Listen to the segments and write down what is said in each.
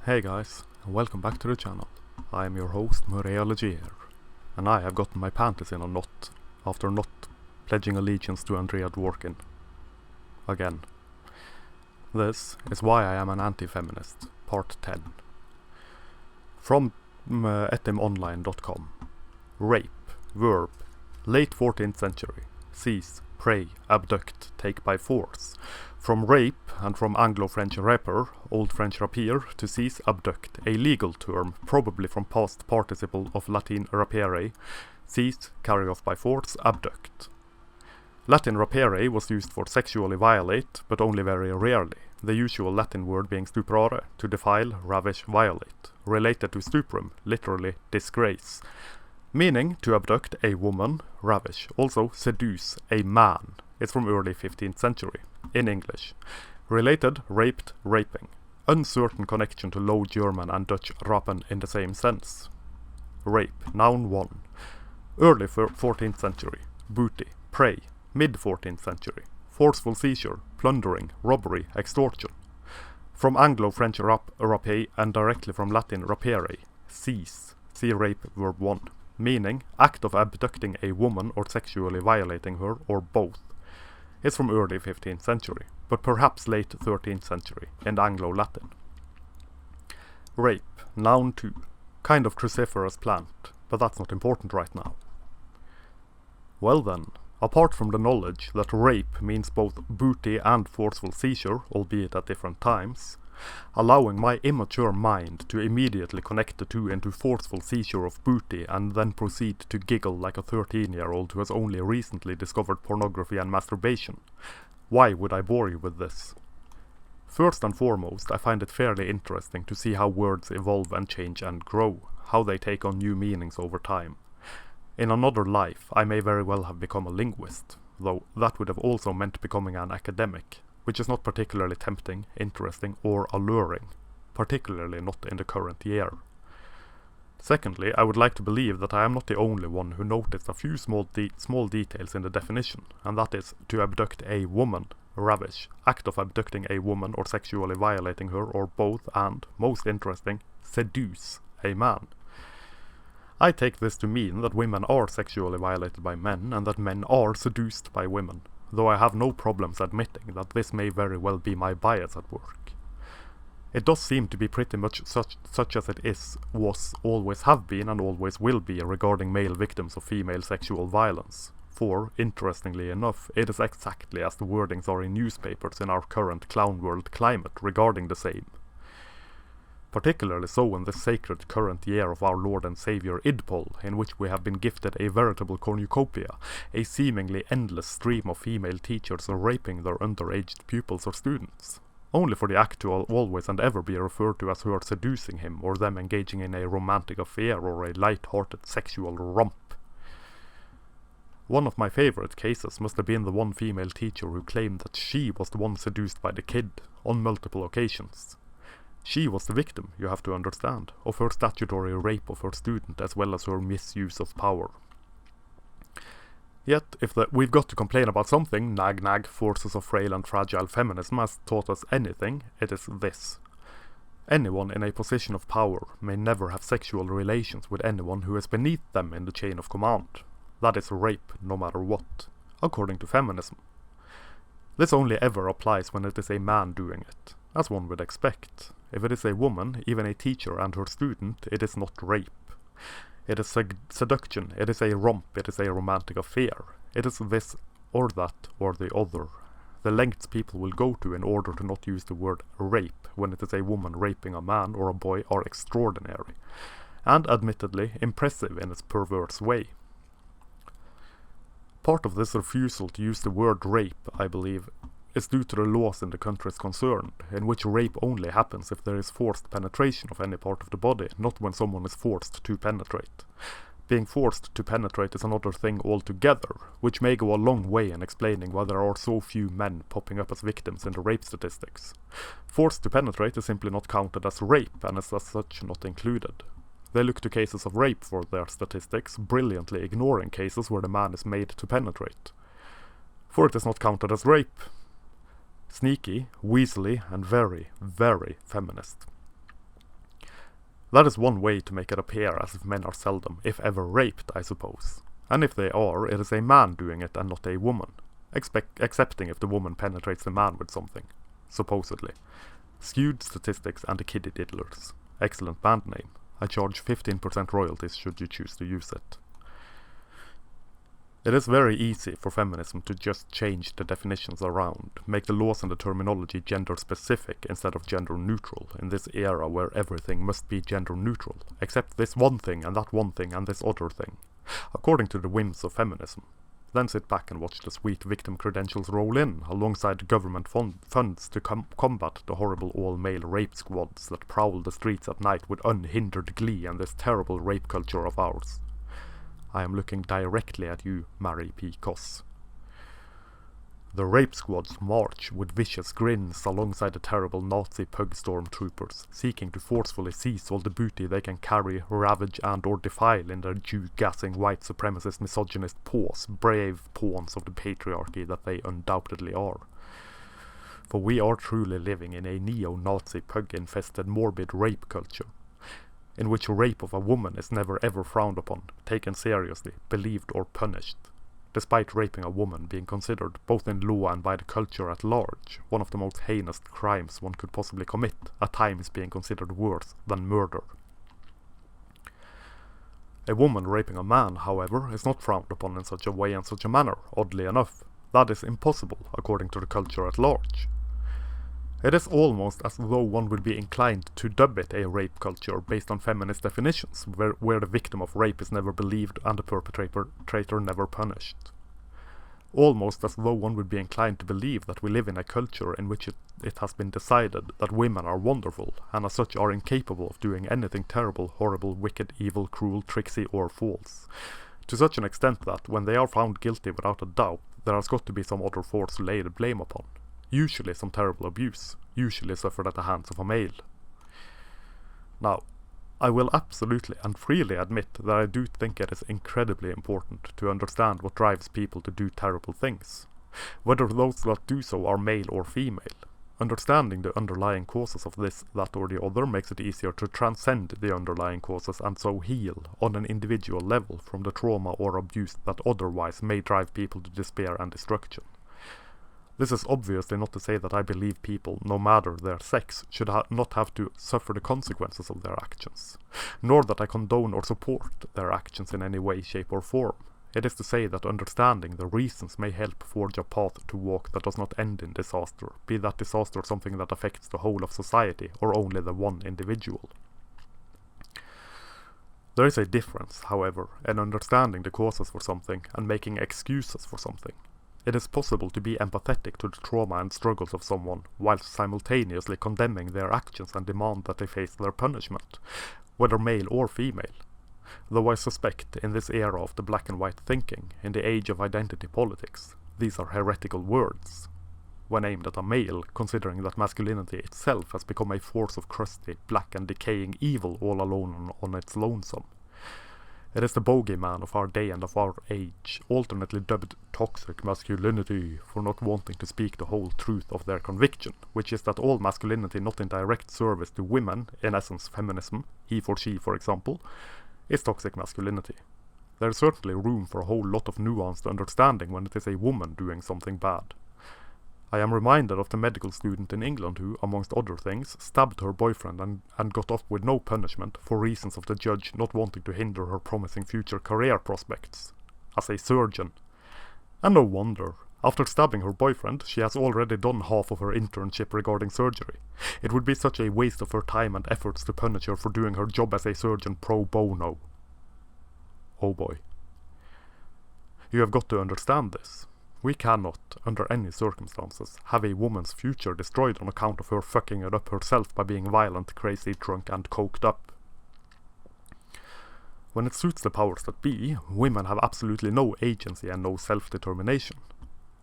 Hey guys, and welcome back to the channel. I am your host Murreology here, and I have gotten my panties in a knot after not pledging allegiance to Andrea Dworkin. Again. This is why I am an anti-feminist, part 10. From etymonline.com. Rape, verb, late 14th century, seize, prey, abduct, take by force. From rape and from Anglo-French rapper, Old French rapier, to seize, abduct, a legal term, probably from past participle of Latin rapere, seize, carry off by force, abduct. Latin rapere was used for sexually violate, but only very rarely, the usual Latin word being stuprare, to defile, ravish, violate, related to stuprum, literally disgrace, meaning to abduct a woman, ravish, also seduce a man. It's from early 15th century, in English. Related, raped, raping. Uncertain connection to Low German and Dutch rapen in the same sense. Rape, noun 1. Early 14th century, booty, prey. Mid 14th century, forceful seizure, plundering, robbery, extortion. From Anglo-French rape and directly from Latin rapere, seize, see rape verb 1, meaning act of abducting a woman or sexually violating her, or both. It's from early 15th century, but perhaps late 13th century, in Anglo-Latin. Rape, noun 2, kind of cruciferous plant, but that's not important right now. Well then, apart from the knowledge that rape means both booty and forceful seizure, albeit at different times, allowing my immature mind to immediately connect the two into forceful seizure of booty and then proceed to giggle like a 13-year-old who has only recently discovered pornography and masturbation. Why would I bore you with this? First and foremost, I find it fairly interesting to see how words evolve and change and grow, how they take on new meanings over time. In another life, I may very well have become a linguist, though that would have also meant becoming an academic, which is not particularly tempting, interesting, or alluring, particularly not in the current year. Secondly, I would like to believe that I am not the only one who noticed a few small details in the definition, and that is to abduct a woman, ravish, act of abducting a woman or sexually violating her, or both, and, most interesting, seduce a man. I take this to mean that women are sexually violated by men and that men are seduced by women, though I have no problems admitting that this may very well be my bias at work. It does seem to be pretty much such as it is, was, always have been and always will be regarding male victims of female sexual violence, for, interestingly enough, it is exactly as the wordings are in newspapers in our current clown world climate regarding the same. Particularly so in this sacred current year of our Lord and Saviour Idpol, in which we have been gifted a veritable cornucopia, a seemingly endless stream of female teachers raping their underaged pupils or students, only for the act to always and ever be referred to as her seducing him, or them engaging in a romantic affair or a light-hearted sexual romp. One of my favourite cases must have been the one female teacher who claimed that she was the one seduced by the kid, on multiple occasions. She was the victim, you have to understand, of her statutory rape of her student as well as her misuse of power. Yet, if we've got to complain about something, nag, forces of frail and fragile feminism has taught us anything, it is this. Anyone in a position of power may never have sexual relations with anyone who is beneath them in the chain of command. That is rape, no matter what, according to feminism. This only ever applies when it is a man doing it, as one would expect. If it is a woman, even a teacher and her student, it is not rape. It is seduction, it is a romp, it is a romantic affair. It is this or that or the other. The lengths people will go to in order to not use the word rape when it is a woman raping a man or a boy are extraordinary, and admittedly impressive in its perverse way. Part of this refusal to use the word rape, I believe, is due to the laws in the countries concerned, in which rape only happens if there is forced penetration of any part of the body, not when someone is forced to penetrate. Being forced to penetrate is another thing altogether, which may go a long way in explaining why there are so few men popping up as victims in the rape statistics. Forced to penetrate is simply not counted as rape, and is as such not included. They look to cases of rape for their statistics, brilliantly ignoring cases where the man is made to penetrate. For it is not counted as rape. Sneaky, weaselly, and very, very feminist. That is one way to make it appear as if men are seldom, if ever, raped, I suppose. And if they are, it is a man doing it and not a woman. Excepting if the woman penetrates the man with something. Supposedly. Skewed Statistics and the Kiddie Diddlers. Excellent band name. I charge 15% royalties should you choose to use it. It is very easy for feminism to just change the definitions around, make the laws and the terminology gender specific instead of gender neutral, in this era where everything must be gender neutral, except this one thing and that one thing and this other thing, according to the whims of feminism. Then sit back and watch the sweet victim credentials roll in, alongside government funds to combat the horrible all-male rape squads that prowl the streets at night with unhindered glee and this terrible rape culture of ours. I am looking directly at you, Mary P. Koss. The rape squads march with vicious grins alongside the terrible Nazi pug stormtroopers, seeking to forcefully seize all the booty they can carry, ravage and or defile in their Jew-gassing white supremacist misogynist paws, brave pawns of the patriarchy that they undoubtedly are. For we are truly living in a neo-Nazi pug-infested morbid rape culture, in which rape of a woman is never ever frowned upon, taken seriously, believed or punished, despite raping a woman being considered, both in law and by the culture at large, one of the most heinous crimes one could possibly commit, at times being considered worse than murder. A woman raping a man, however, is not frowned upon in such a way and such a manner, oddly enough. That is impossible, according to the culture at large. It is almost as though one would be inclined to dub it a rape culture based on feminist definitions, where the victim of rape is never believed and the perpetrator never punished. Almost as though one would be inclined to believe that we live in a culture in which it has been decided that women are wonderful, and as such are incapable of doing anything terrible, horrible, wicked, evil, cruel, tricksy or false. To such an extent that, when they are found guilty without a doubt, there has got to be some other force to lay the blame upon. Usually some terrible abuse, usually suffered at the hands of a male. Now, I will absolutely and freely admit that I do think it is incredibly important to understand what drives people to do terrible things, whether those that do so are male or female. Understanding the underlying causes of this, that or the other makes it easier to transcend the underlying causes and so heal, on an individual level, from the trauma or abuse that otherwise may drive people to despair and destruction. This is obviously not to say that I believe people, no matter their sex, should not have to suffer the consequences of their actions, nor that I condone or support their actions in any way, shape or form. It is to say that understanding the reasons may help forge a path to walk that does not end in disaster, be that disaster something that affects the whole of society or only the one individual. There is a difference, however, in understanding the causes for something and making excuses for something. It is possible to be empathetic to the trauma and struggles of someone, whilst simultaneously condemning their actions and demand that they face their punishment, whether male or female. Though I suspect, in this era of the black and white thinking, in the age of identity politics, these are heretical words, when aimed at a male, considering that masculinity itself has become a force of crusty, black and decaying evil all alone on its lonesome. It is the bogeyman of our day and of our age, alternately dubbed toxic masculinity, for not wanting to speak the whole truth of their conviction, which is that all masculinity not in direct service to women, in essence feminism, he for she for example, is toxic masculinity. There is certainly room for a whole lot of nuanced understanding when it is a woman doing something bad. I am reminded of the medical student in England who, amongst other things, stabbed her boyfriend and got off with no punishment for reasons of the judge not wanting to hinder her promising future career prospects as a surgeon. And no wonder. After stabbing her boyfriend, she has already done half of her internship regarding surgery. It would be such a waste of her time and efforts to punish her for doing her job as a surgeon pro bono. Oh boy. You have got to understand this. We cannot, under any circumstances, have a woman's future destroyed on account of her fucking it up herself by being violent, crazy, drunk and coked up. When it suits the powers that be, women have absolutely no agency and no self-determination,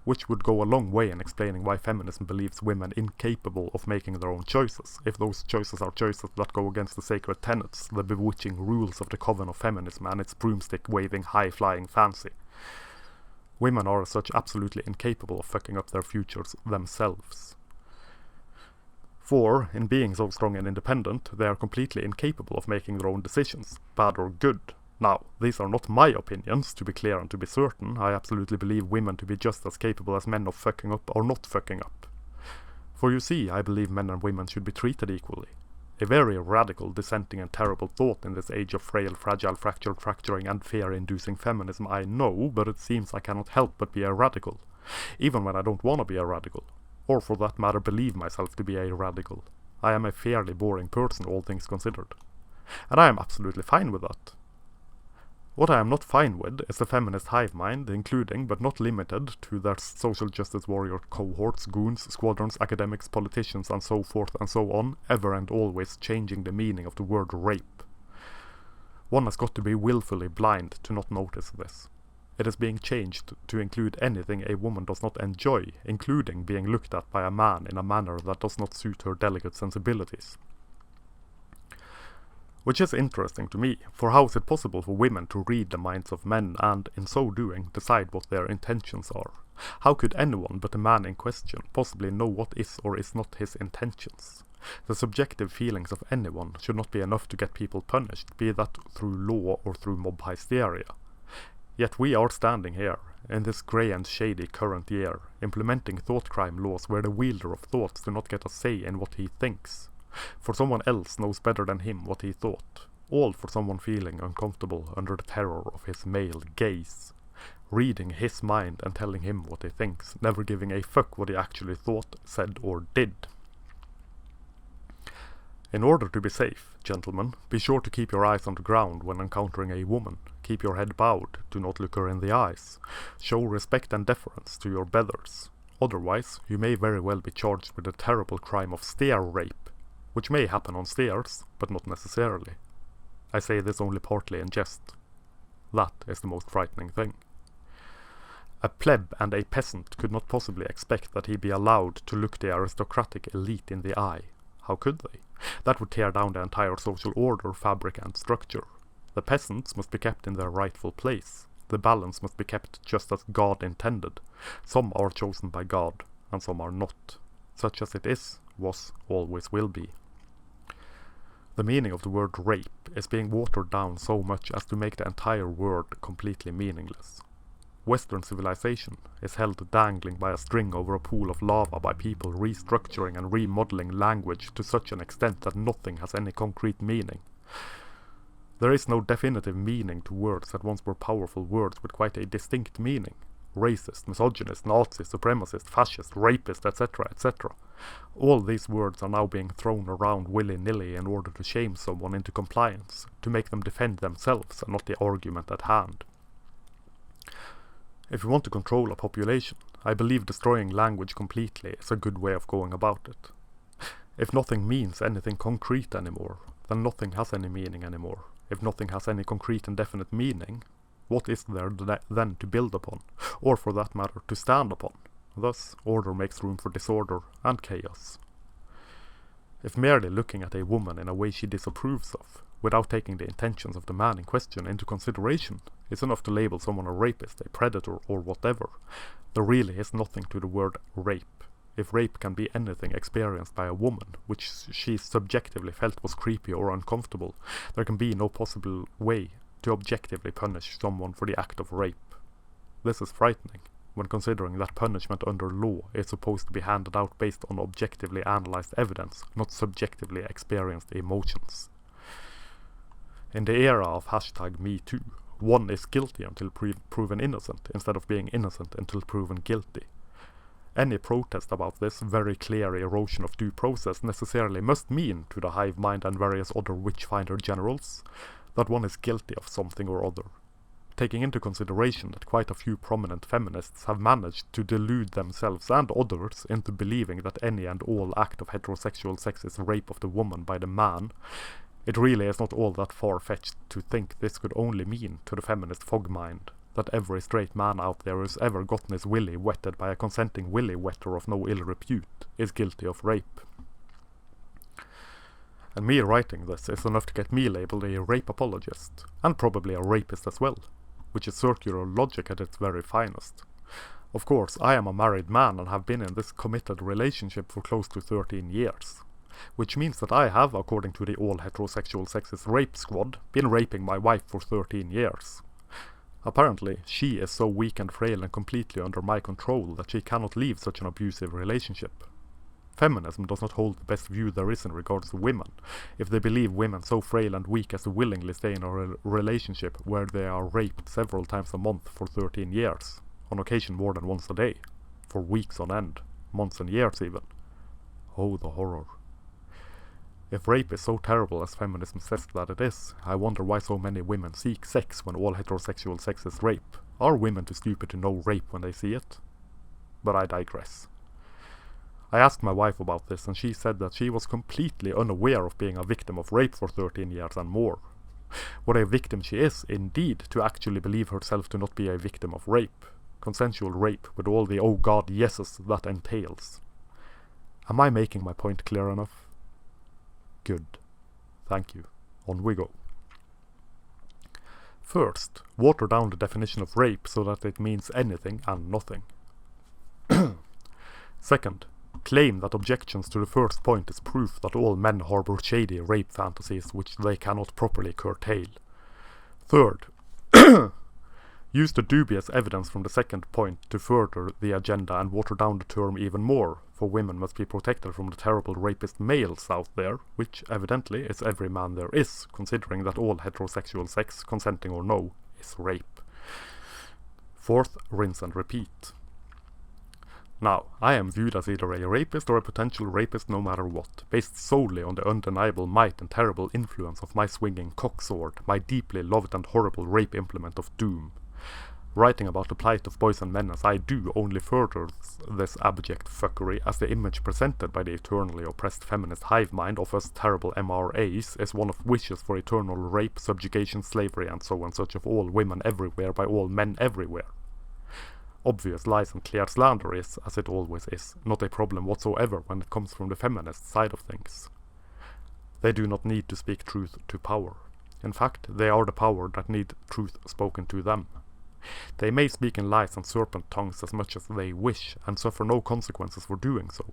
which would go a long way in explaining why feminism believes women incapable of making their own choices, if those choices are choices that go against the sacred tenets, the bewitching rules of the coven of feminism and its broomstick-waving, high-flying fancy. Women are as such absolutely incapable of fucking up their futures themselves. For, in being so strong and independent, they are completely incapable of making their own decisions, bad or good. Now, these are not my opinions, to be clear and to be certain. I absolutely believe women to be just as capable as men of fucking up or not fucking up. For you see, I believe men and women should be treated equally. A very radical, dissenting and terrible thought in this age of frail, fragile, fractured, fracturing and fear-inducing feminism, I know, but it seems I cannot help but be a radical. Even when I don't want to be a radical. Or for that matter believe myself to be a radical. I am a fairly boring person, all things considered. And I am absolutely fine with that. What I am not fine with is the feminist hive mind, including, but not limited to, their social justice warrior cohorts, goons, squadrons, academics, politicians and so forth and so on, ever and always changing the meaning of the word rape. One has got to be willfully blind to not notice this. It is being changed to include anything a woman does not enjoy, including being looked at by a man in a manner that does not suit her delicate sensibilities. Which is interesting to me, for how is it possible for women to read the minds of men and, in so doing, decide what their intentions are? How could anyone but the man in question possibly know what is or is not his intentions? The subjective feelings of anyone should not be enough to get people punished, be that through law or through mob hysteria. Yet we are standing here, in this grey and shady current year, implementing thought crime laws where the wielder of thoughts do not get a say in what he thinks. For someone else knows better than him what he thought, all for someone feeling uncomfortable under the terror of his male gaze, reading his mind and telling him what he thinks, never giving a fuck what he actually thought, said or did. In order to be safe, gentlemen, be sure to keep your eyes on the ground when encountering a woman, keep your head bowed, do not look her in the eyes, show respect and deference to your betters, otherwise you may very well be charged with the terrible crime of stair rape, which may happen on stairs, but not necessarily. I say this only partly in jest. That is the most frightening thing. A pleb and a peasant could not possibly expect that he be allowed to look the aristocratic elite in the eye. How could they? That would tear down the entire social order, fabric and structure. The peasants must be kept in their rightful place. The balance must be kept just as God intended. Some are chosen by God, and some are not. Such as it is, was, always will be. The meaning of the word rape is being watered down so much as to make the entire word completely meaningless. Western civilization is held dangling by a string over a pool of lava by people restructuring and remodeling language to such an extent that nothing has any concrete meaning. There is no definitive meaning to words that once were powerful words with quite a distinct meaning. Racist, misogynist, Nazi, supremacist, fascist, rapist, etc., etc. All these words are now being thrown around willy-nilly in order to shame someone into compliance, to make them defend themselves and not the argument at hand. If you want to control a population, I believe destroying language completely is a good way of going about it. If nothing means anything concrete anymore, then nothing has any meaning anymore. If nothing has any concrete and definite meaning, what is there then to build upon, or for that matter to stand upon? Thus, order makes room for disorder and chaos. If merely looking at a woman in a way she disapproves of, without taking the intentions of the man in question into consideration, is enough to label someone a rapist, a predator, or whatever, there really is nothing to the word rape. If rape can be anything experienced by a woman, which she subjectively felt was creepy or uncomfortable, there can be no possible way to objectively punish someone for the act of rape. This is frightening, when considering that punishment under law is supposed to be handed out based on objectively analyzed evidence, not subjectively experienced emotions. In the era of #MeToo, one is guilty until proven innocent, instead of being innocent until proven guilty. Any protest about this very clear erosion of due process necessarily must mean to the hive mind and various other witchfinder generals that one is guilty of something or other. Taking into consideration that quite a few prominent feminists have managed to delude themselves and others into believing that any and all act of heterosexual sex is rape of the woman by the man, it really is not all that far-fetched to think this could only mean to the feminist fog mind that every straight man out there who's ever gotten his willy wetted by a consenting willy wetter of no ill repute is guilty of rape. And me writing this is enough to get me labelled a rape apologist, and probably a rapist as well, which is circular logic at its very finest. Of course, I am a married man and have been in this committed relationship for close to 13 years. which means that I have, according to the all-heterosexual sexist rape squad, been raping my wife for 13 years. Apparently, she is so weak and frail and completely under my control that she cannot leave such an abusive relationship. Feminism does not hold the best view there is in regards to women, if they believe women so frail and weak as to willingly stay in a relationship where they are raped several times a month for 13 years, on occasion more than once a day, for weeks on end, months and years even. Oh, the horror. If rape is so terrible as feminism says that it is, I wonder why so many women seek sex when all heterosexual sex is rape. Are women too stupid to know rape when they see it? But I digress. I asked my wife about this, and she said that she was completely unaware of being a victim of rape for 13 years and more. What a victim she is, indeed, to actually believe herself to not be a victim of rape. Consensual rape, with all the oh god yeses that entails. Am I making my point clear enough? Good. Thank you. On we go. First, water down the definition of rape so that it means anything and nothing. Second, claim that objections to the first point is proof that all men harbor shady rape fantasies which they cannot properly curtail. Third, use the dubious evidence from the second point to further the agenda and water down the term even more, for women must be protected from the terrible rapist males out there, which evidently is every man there is, considering that all heterosexual sex, consenting or no, is rape. Fourth, rinse and repeat. Now, I am viewed as either a rapist or a potential rapist no matter what, based solely on the undeniable might and terrible influence of my swinging cocksword, my deeply loved and horrible rape implement of doom. Writing about the plight of boys and men as I do only furthers this abject fuckery, as the image presented by the eternally oppressed feminist hive mind of us terrible MRAs is one of wishes for eternal rape, subjugation, slavery and so on such of all women everywhere by all men everywhere. Obvious lies and clear slander is, as it always is, not a problem whatsoever when it comes from the feminist side of things. They do not need to speak truth to power. In fact, they are the power that need truth spoken to them. They may speak in lies and serpent tongues as much as they wish, and suffer no consequences for doing so.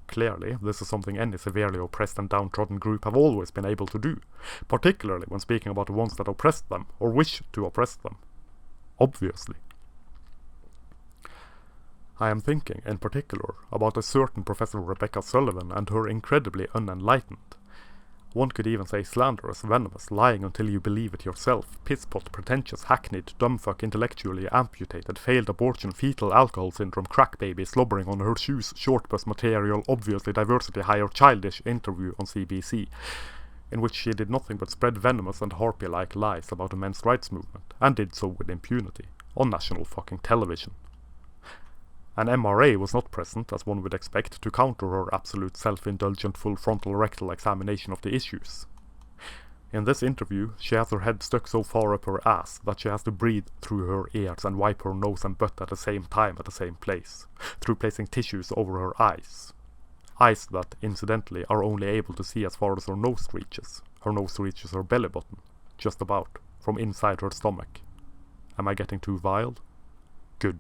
Clearly, this is something any severely oppressed and downtrodden group have always been able to do, particularly when speaking about the ones that oppress them, or wish to oppress them. Obviously. I am thinking, in particular, about a certain Professor Rebecca Sullivan and her incredibly unenlightened, one could even say slanderous, venomous, lying until you believe it yourself, pisspot, pretentious, hackneyed, dumbfuck, intellectually amputated, failed abortion, fetal alcohol syndrome, crack baby, slobbering on her shoes, short bus material, obviously diversity hire, childish interview on CBC, in which she did nothing but spread venomous and harpy-like lies about the men's rights movement, and did so with impunity, on national fucking television. An MRA was not present, as one would expect, to counter her absolute self-indulgent full frontal rectal examination of the issues. In this interview, she has her head stuck so far up her ass that she has to breathe through her ears and wipe her nose and butt at the same time at the same place, through placing tissues over her eyes. Eyes that, incidentally, are only able to see as far as her nose reaches. Her nose reaches her belly button, just about, from inside her stomach. Am I getting too vile? Good.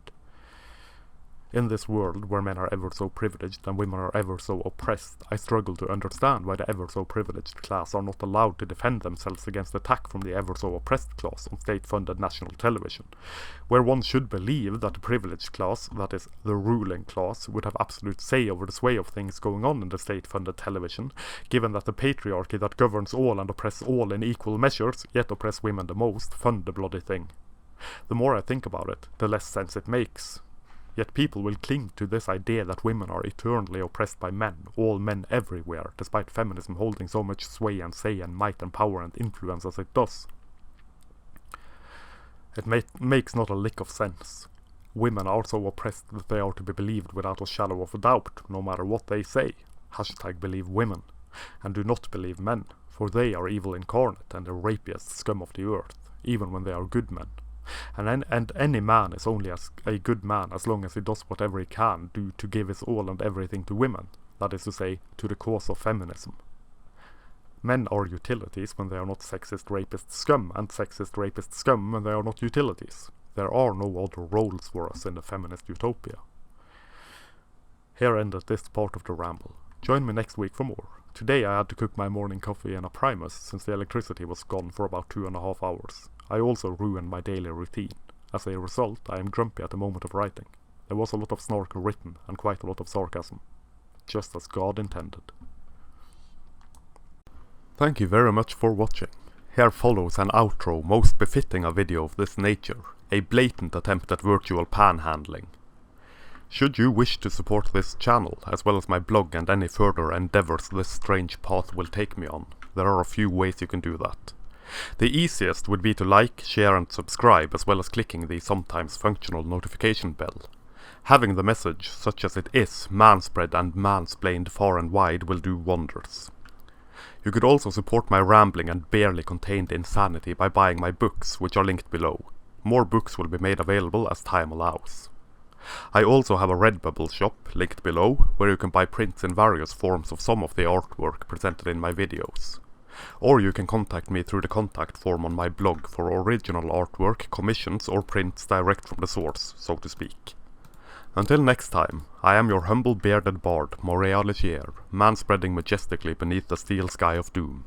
In this world, where men are ever so privileged and women are ever so oppressed, I struggle to understand why the ever so privileged class are not allowed to defend themselves against attack from the ever so oppressed class on state-funded national television, where one should believe that the privileged class, that is, the ruling class, would have absolute say over the sway of things going on in the state-funded television, given that the patriarchy that governs all and oppress all in equal measures, yet oppress women the most, fund the bloody thing. The more I think about it, the less sense it makes. Yet people will cling to this idea that women are eternally oppressed by men, all men everywhere, despite feminism holding so much sway and say and might and power and influence as it does. It makes not a lick of sense. Women are so oppressed that they are to be believed without a shadow of a doubt, no matter what they say. #believe women. And do not believe men, for they are evil incarnate and the rapiest scum of the earth, even when they are good men. And any man is only a good man as long as he does whatever he can do to give his all and everything to women, that is to say, to the cause of feminism. Men are utilities when they are not sexist rapist scum, and sexist rapist scum when they are not utilities. There are no other roles for us in the feminist utopia. Here ended this part of the ramble. Join me next week for more. Today I had to cook my morning coffee in a Primus since the electricity was gone for about 2.5 hours. I also ruined my daily routine. As a result, I am grumpy at the moment of writing. There was a lot of snark written and quite a lot of sarcasm. Just as God intended. Thank you very much for watching. Here follows an outro most befitting a video of this nature, a blatant attempt at virtual panhandling. Should you wish to support this channel, as well as my blog and any further endeavours this strange path will take me on, there are a few ways you can do that. The easiest would be to like, share and subscribe, as well as clicking the sometimes functional notification bell. Having the message, such as it is, manspread and mansplained far and wide will do wonders. You could also support my rambling and barely contained insanity by buying my books, which are linked below. More books will be made available as time allows. I also have a Redbubble shop, linked below, where you can buy prints in various forms of some of the artwork presented in my videos. Or you can contact me through the contact form on my blog for original artwork, commissions or prints direct from the source, so to speak. Until next time, I am your humble bearded bard, Allheterosexual, manspreading majestically beneath the steel sky of doom.